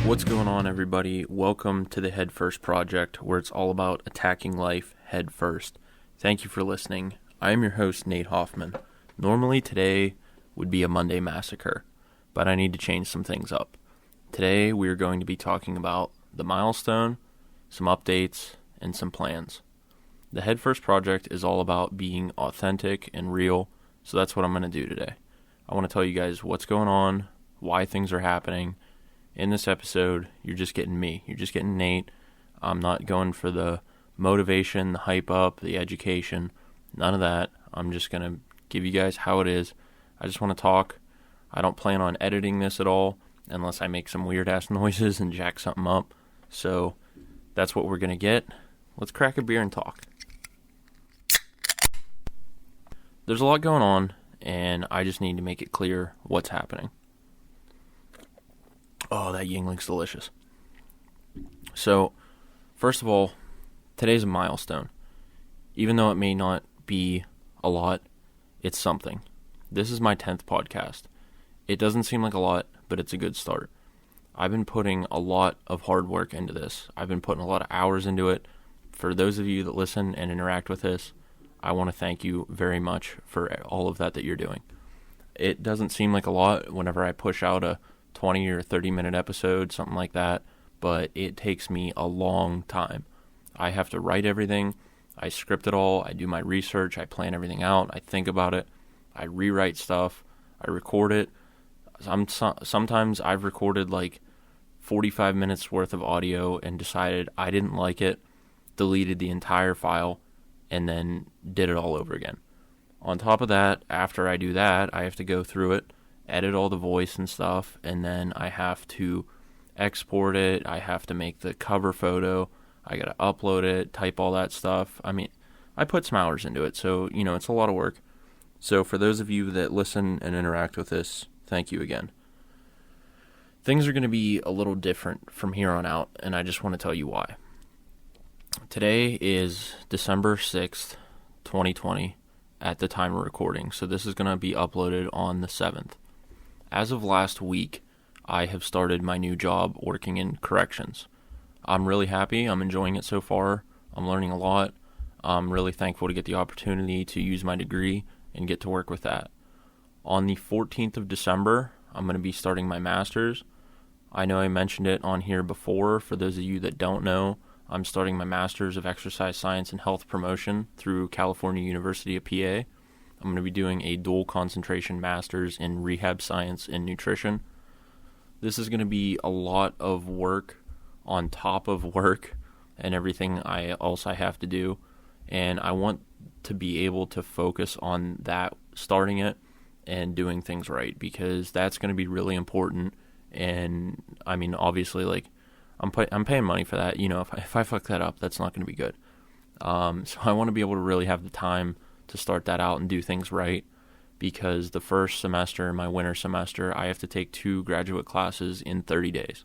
What's going on, everybody? Welcome to the Head First Project, where it's all about attacking life head first. Thank you for listening. I am your host, Nate Hoffman. Normally today would be a Monday massacre, but I need to change some things up. Today we are going to be talking about the Milestone, some updates, and some plans. The Head First Project is all about being authentic and real, so that's what I'm going to do today. I want to tell you guys what's going on, why things are happening. In this episode, you're just getting me. You're just getting Nate. I'm not going for the motivation, the hype up, the education. None of that. I'm just going to give you guys how it is. I just want to talk. I don't plan on editing this at all unless I make some weird-ass noises and jack something up. So that's what we're going to get. Let's crack a beer and talk. There's a lot going on, and I just need to make it clear what's happening. Oh, that Yingling's delicious. So, first of all, today's a milestone. Even though it may not be a lot, it's something. This is my 10th podcast. It doesn't seem like a lot, but it's a good start. I've been putting a lot of hard work into this. I've been putting a lot of hours into it. For those of you that listen and interact with this, I want to thank you very much for all of that you're doing. It doesn't seem like a lot whenever I push out a 20 or 30 minute episode, something like that, but it takes me a long time. I have to write everything, I script it all, I do my research, I plan everything out, I think about it, I rewrite stuff, I record it. Sometimes I've recorded like 45 minutes worth of audio and decided I didn't like it, deleted the entire file, and then did it all over again. On top of that, after I do that, I have to go through it, edit all the voice and stuff, and then I have to export it, I have to make the cover photo, I gotta upload it, type all that stuff. I mean, I put some hours into it, so, it's a lot of work. So for those of you that listen and interact with this, thank you again. Things are going to be a little different from here on out, and I just want to tell you why. Today is December 6th, 2020, at the time of recording, so this is going to be uploaded on the 7th. As of last week, I have started my new job working in corrections. I'm really happy. I'm enjoying it so far. I'm learning a lot. I'm really thankful to get the opportunity to use my degree and get to work with that. On the 14th of December, I'm going to be starting my master's. I know I mentioned it on here before. For those of you that don't know, I'm starting my master's of exercise science and health promotion through California University of PA. I'm going to be doing a dual concentration master's in rehab science and nutrition. This is going to be a lot of work on top of work and everything I have to do. And I want to be able to focus on that, starting it and doing things right, because that's going to be really important. And I mean, obviously, like, I'm paying money for that. If I fuck that up, that's not going to be good. So I want to be able to really have the time to start that out and do things right, because the first semester, my winter semester, I have to take 2 graduate classes in 30 days.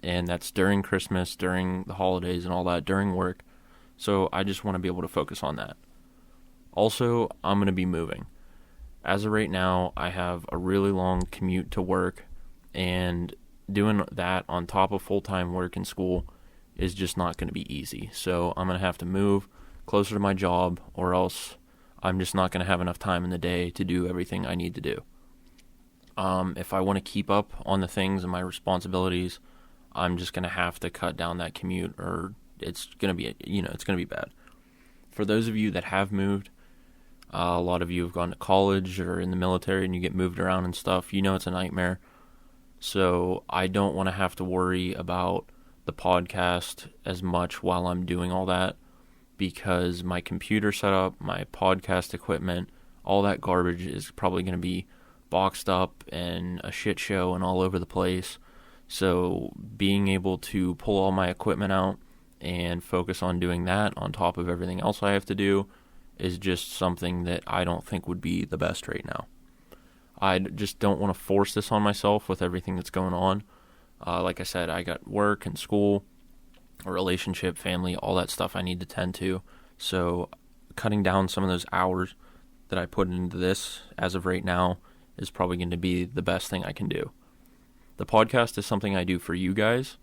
And that's during Christmas, during the holidays and all that, during work. So I just want to be able to focus on that. Also, I'm going to be moving. As of right now, I have a really long commute to work, and doing that on top of full-time work and school is just not going to be easy. So I'm going to have to move closer to my job, or else I'm just not going to have enough time in the day to do everything I need to do. If I want to keep up on the things and my responsibilities, I'm just going to have to cut down that commute, or it's going to be, it's going to be bad. For those of you that have moved, a lot of you have gone to college or in the military and you get moved around and stuff, it's a nightmare. So I don't want to have to worry about the podcast as much while I'm doing all that, because my computer setup, my podcast equipment, all that garbage is probably going to be boxed up and a shit show and all over the place. So being able to pull all my equipment out and focus on doing that on top of everything else I have to do is just something that I don't think would be the best right now. I just don't want to force this on myself with everything that's going on. Like I said, I got work and school, a relationship, family, all that stuff I need to tend to. So cutting down some of those hours that I put into this as of right now is probably going to be the best thing I can do. The podcast is something I do for you guys,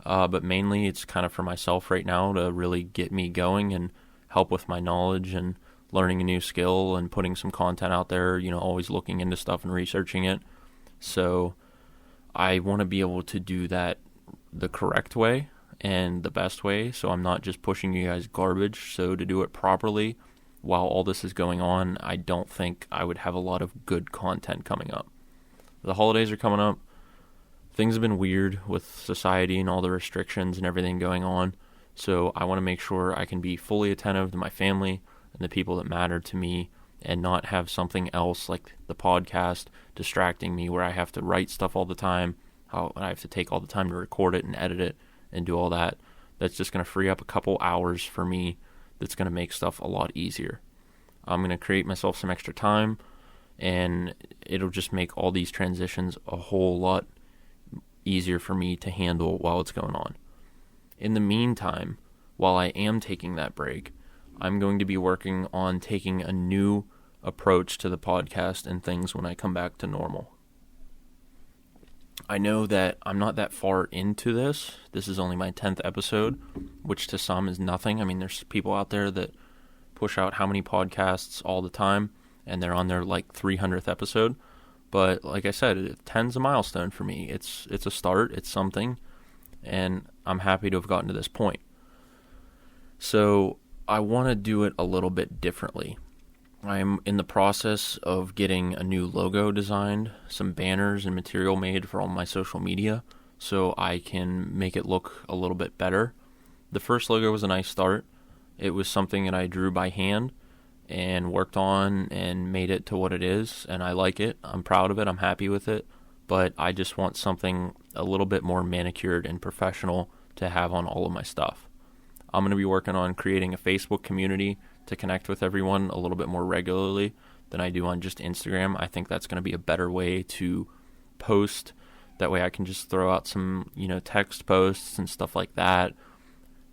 but mainly it's kind of for myself right now to really get me going and help with my knowledge and learning a new skill and putting some content out there, always looking into stuff and researching it. So I want to be able to do that the correct way and the best way, so I'm not just pushing you guys garbage. So to do it properly while all this is going on, I don't think I would have a lot of good content coming up. The holidays are coming up. Things have been weird with society and all the restrictions and everything going on, so I want to make sure I can be fully attentive to my family and the people that matter to me and not have something else like the podcast distracting me where I have to write stuff all the time, how I have to take all the time to record it and edit it and do all that. That's just going to free up a couple hours for me. That's going to make stuff a lot easier. I'm going to create myself some extra time, and it'll just make all these transitions a whole lot easier for me to handle while it's going on. In the meantime, while I am taking that break, I'm going to be working on taking a new approach to the podcast and things when I come back to normal. I know that I'm not that far into this. This is only my 10th episode, which to some is nothing. I mean, there's people out there that push out how many podcasts all the time, and they're on their 300th episode. But like I said, 10's a milestone for me. It's a start. It's something, and I'm happy to have gotten to this point. So I want to do it a little bit differently. I'm in the process of getting a new logo designed, some banners and material made for all my social media so I can make it look a little bit better. The first logo was a nice start. It was something that I drew by hand and worked on and made it to what it is, and I like it. I'm proud of it. I'm happy with it, but I just want something a little bit more manicured and professional to have on all of my stuff. I'm going to be working on creating a Facebook community to connect with everyone a little bit more regularly than I do on just Instagram. I think that's going to be a better way to post. That way I can just throw out some, text posts and stuff like that.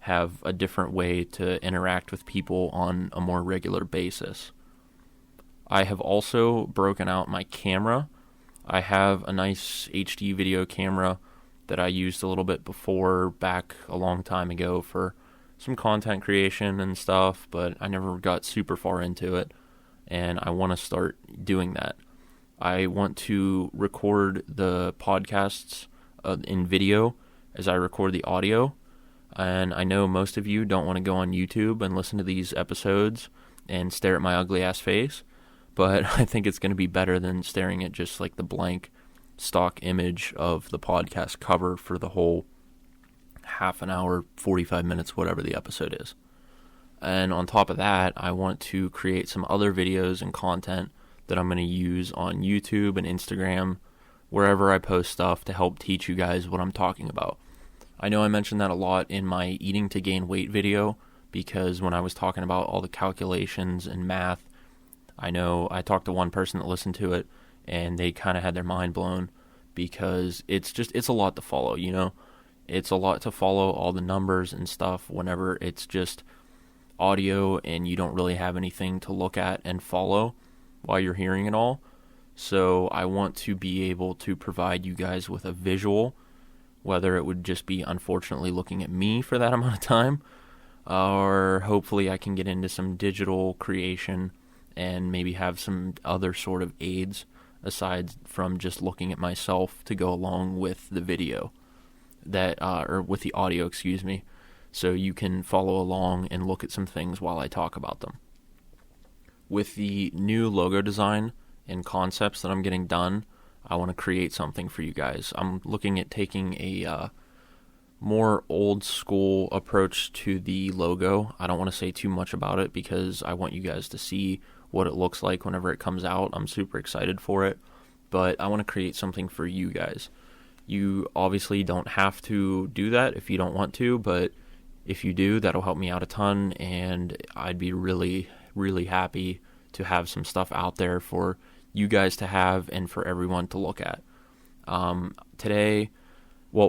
Have a different way to interact with people on a more regular basis. I have also broken out my camera. I have a nice HD video camera that I used a little bit before, back a long time ago for some content creation and stuff, but I never got super far into it, and I want to start doing that. I want to record the podcasts in video as I record the audio, and I know most of you don't want to go on YouTube and listen to these episodes and stare at my ugly ass face, but I think it's going to be better than staring at just the blank stock image of the podcast cover for the whole half an hour, 45 minutes, whatever the episode is. And on top of that, I want to create some other videos and content that I'm going to use on YouTube and Instagram, wherever I post stuff, to help teach you guys what I'm talking about. I know I mentioned that a lot in my eating to gain weight video, because when I was talking about all the calculations and math, I know I talked to one person that listened to it, and they kind of had their mind blown, because it's a lot to follow, It's a lot to follow all the numbers and stuff whenever it's just audio and you don't really have anything to look at and follow while you're hearing it all. So I want to be able to provide you guys with a visual, whether it would just be unfortunately looking at me for that amount of time, or hopefully I can get into some digital creation and maybe have some other sort of aids aside from just looking at myself to go along with the video. Or with the audio, so you can follow along and look at some things while I talk about them. With the new logo design and concepts that I'm getting done, I want to create something for you guys. I'm looking at taking a more old school approach to the logo. I don't want to say too much about it because I want you guys to see what it looks like whenever it comes out. I'm super excited for it, but I want to create something for you guys. You obviously don't have to do that if you don't want to, but if you do, that'll help me out a ton, and I'd be really, really happy to have some stuff out there for you guys to have and for everyone to look at. Today,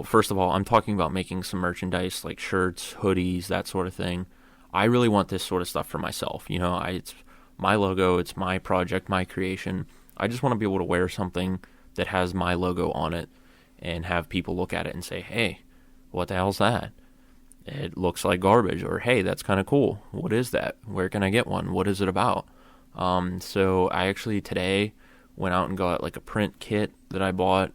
first of all, I'm talking about making some merchandise like shirts, hoodies, that sort of thing. I really want this sort of stuff for myself. It's my logo, it's my project, my creation. I just want to be able to wear something that has my logo on it and have people look at it and say, hey, what the hell's that? It looks like garbage. Or, hey, that's kind of cool. What is that? Where can I get one? What is it about? So I actually today went out and got like a print kit that I bought,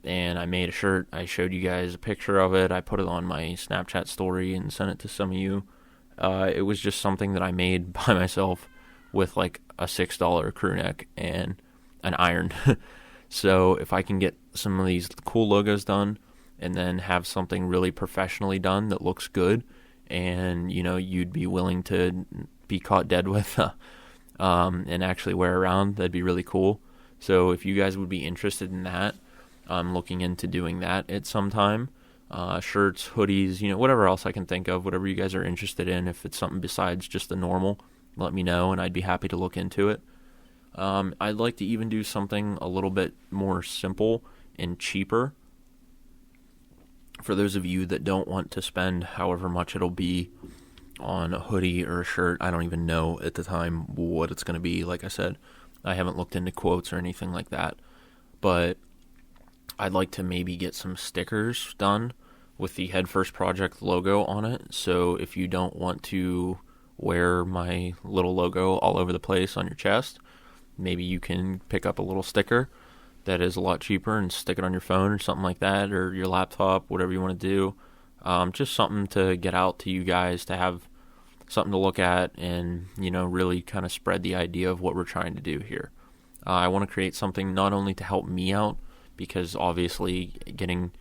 and I made a shirt. I showed you guys a picture of it. I put it on my Snapchat story and sent it to some of you. It was just something that I made by myself with like a $6 crew neck and an iron. So if I can get some of these cool logos done and then have something really professionally done that looks good and, you'd be willing to be caught dead with and actually wear around, that'd be really cool. So if you guys would be interested in that, I'm looking into doing that at some time. Shirts, hoodies, whatever else I can think of, whatever you guys are interested in. If it's something besides just the normal, let me know and I'd be happy to look into it. I'd like to even do something a little bit more simple and cheaper. For those of you that don't want to spend however much it'll be on a hoodie or a shirt, I don't even know at the time what it's going to be. Like I said, I haven't looked into quotes or anything like that. But I'd like to maybe get some stickers done with the Head First Project logo on it. So if you don't want to wear my little logo all over the place on your chest, maybe you can pick up a little sticker that is a lot cheaper and stick it on your phone or something like that, or your laptop, whatever you want to do. Just something to get out to you guys, to have something to look at and, really kind of spread the idea of what we're trying to do here. I want to create something not only to help me out, because obviously getting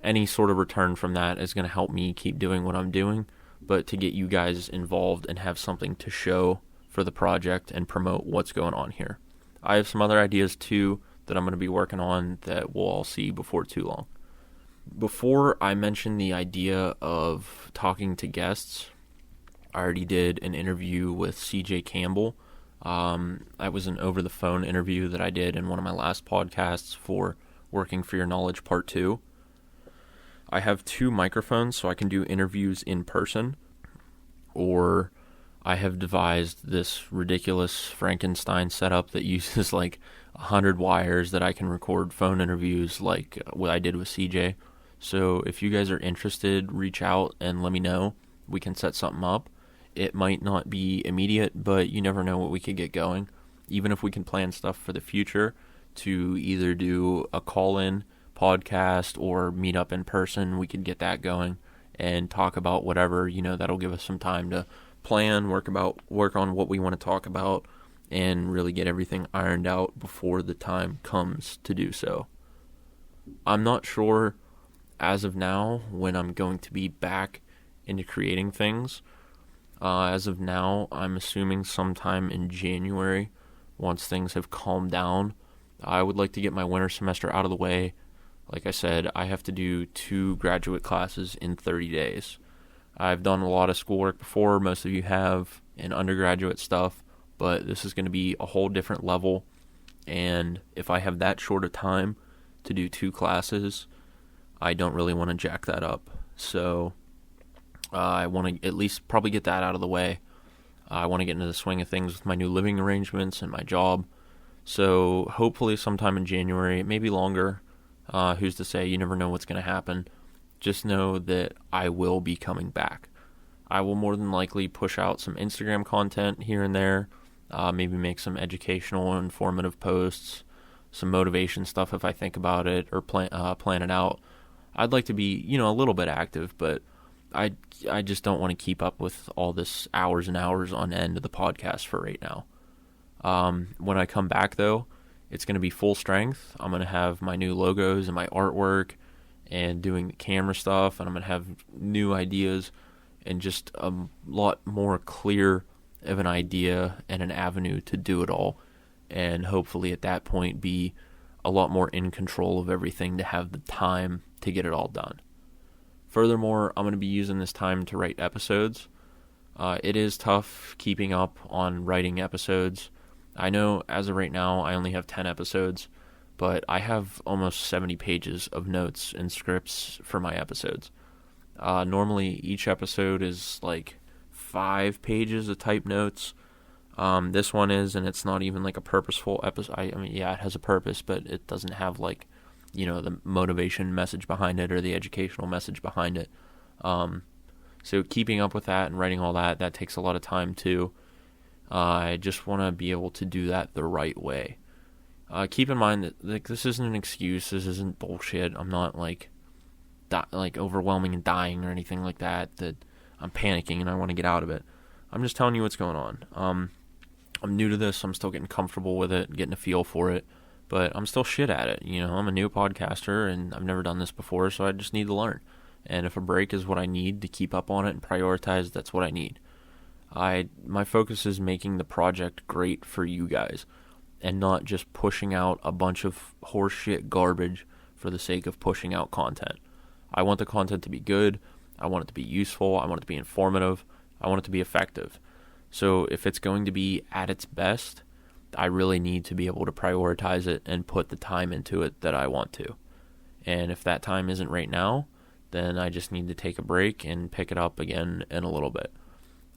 any sort of return from that is going to help me keep doing what I'm doing, but to get you guys involved and have something to show for the project and promote what's going on here. I have some other ideas too that I'm going to be working on that we'll all see before too long. Before I mention the idea of talking to guests, I already did an interview with CJ Campbell. That was an over-the-phone interview that I did in one of my last podcasts for Working for Your Knowledge Part 2. I have 2 microphones, so I can do interviews in person, or I have devised this ridiculous Frankenstein setup that uses like 100 wires that I can record phone interviews like what I did with CJ. So if you guys are interested, reach out and let me know. We can set something up. It might not be immediate, but you never know what we could get going. Even if we can plan stuff for the future to either do a call-in podcast or meet up in person, we could get that going and talk about whatever, that'll give us some time to plan, work on what we want to talk about, and really get everything ironed out before the time comes to do so. I'm not sure as of now when I'm going to be back into creating things. As of now, I'm assuming sometime in January, once things have calmed down. I would like to get my winter semester out of the way. Like I said, I have to do 2 graduate classes in 30 days. I've done a lot of schoolwork before, most of you have, and undergraduate stuff, but this is going to be a whole different level, and if I have that short of time to do 2 classes, I don't really want to jack that up. So I want to at least probably get that out of the way. I want to get into the swing of things with my new living arrangements and my job. So hopefully sometime in January, maybe longer. Who's to say? You never know what's going to happen. Just know that I will be coming back. I will more than likely push out some Instagram content here and there. Maybe make some educational, informative posts, some motivation stuff if I think about it, or plan it out. I'd like to be, a little bit active, but I just don't want to keep up with all this hours and hours on end of the podcast for right now. When I come back, though, it's going to be full strength. I'm going to have my new logos and my artwork and doing the camera stuff, and I'm going to have new ideas and just a lot more clear of an idea and an avenue to do it all, and hopefully at that point be a lot more in control of everything to have the time to get it all done. Furthermore, I'm going to be using this time to write episodes. It is tough keeping up on writing episodes. I know as of right now I only have 10 episodes, but I have almost 70 pages of notes and scripts for my episodes. Normally each episode is like 5 pages of type notes. This one is, and it's not even like a purposeful episode. I mean, yeah, it has a purpose, but it doesn't have like the motivation message behind it or the educational message behind it. So keeping up with that and writing all that takes a lot of time too. I just want to be able to do that the right way. Keep in mind that this isn't an excuse. This isn't bullshit. I'm not like overwhelming and dying or anything like that I'm panicking and I want to get out of it. I'm just telling you what's going on. I'm new to this. I'm still getting comfortable with it, getting a feel for it, but I'm still shit at it. I'm a new podcaster and I've never done this before, so I just need to learn. And if a break is what I need to keep up on it and prioritize, that's what I need. My focus is making the project great for you guys and not just pushing out a bunch of horseshit garbage for the sake of pushing out content. I want the content to be good. I want it to be useful. I want it to be informative. I want it to be effective. So if it's going to be at its best, I really need to be able to prioritize it and put the time into it that I want to. And if that time isn't right now, then I just need to take a break and pick it up again in a little bit.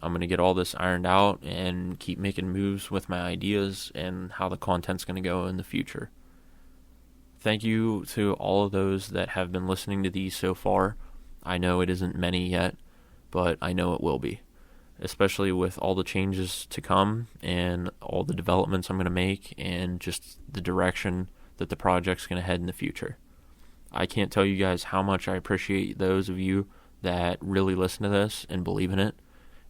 I'm going to get all this ironed out and keep making moves with my ideas and how the content's going to go in the future. Thank you to all of those that have been listening to these so far. I know it isn't many yet, but I know it will be, especially with all the changes to come and all the developments I'm going to make and just the direction that the project's going to head in the future. I can't tell you guys how much I appreciate those of you that really listen to this and believe in it,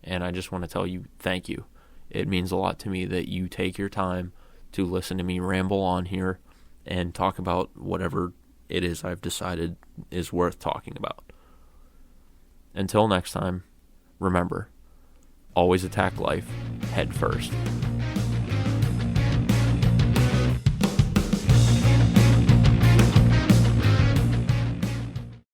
and I just want to tell you thank you. It means a lot to me that you take your time to listen to me ramble on here and talk about whatever it is I've decided is worth talking about. Until next time, remember, always attack life head first.